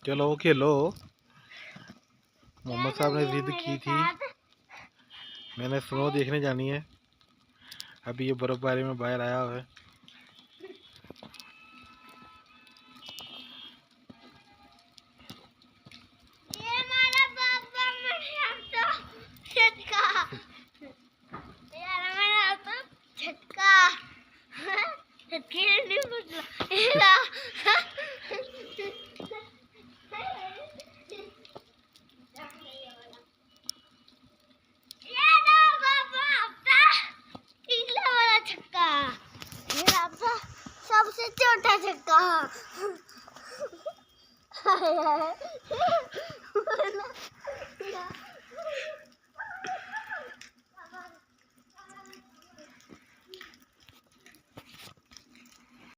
चलो खेलो। मोहम्मद साहब ने जिद की थी, मैंने स्नो देखने जानी है। अभी ये बर्फबारी में बाहर आया हुआ है। सबसे छोटा छक्का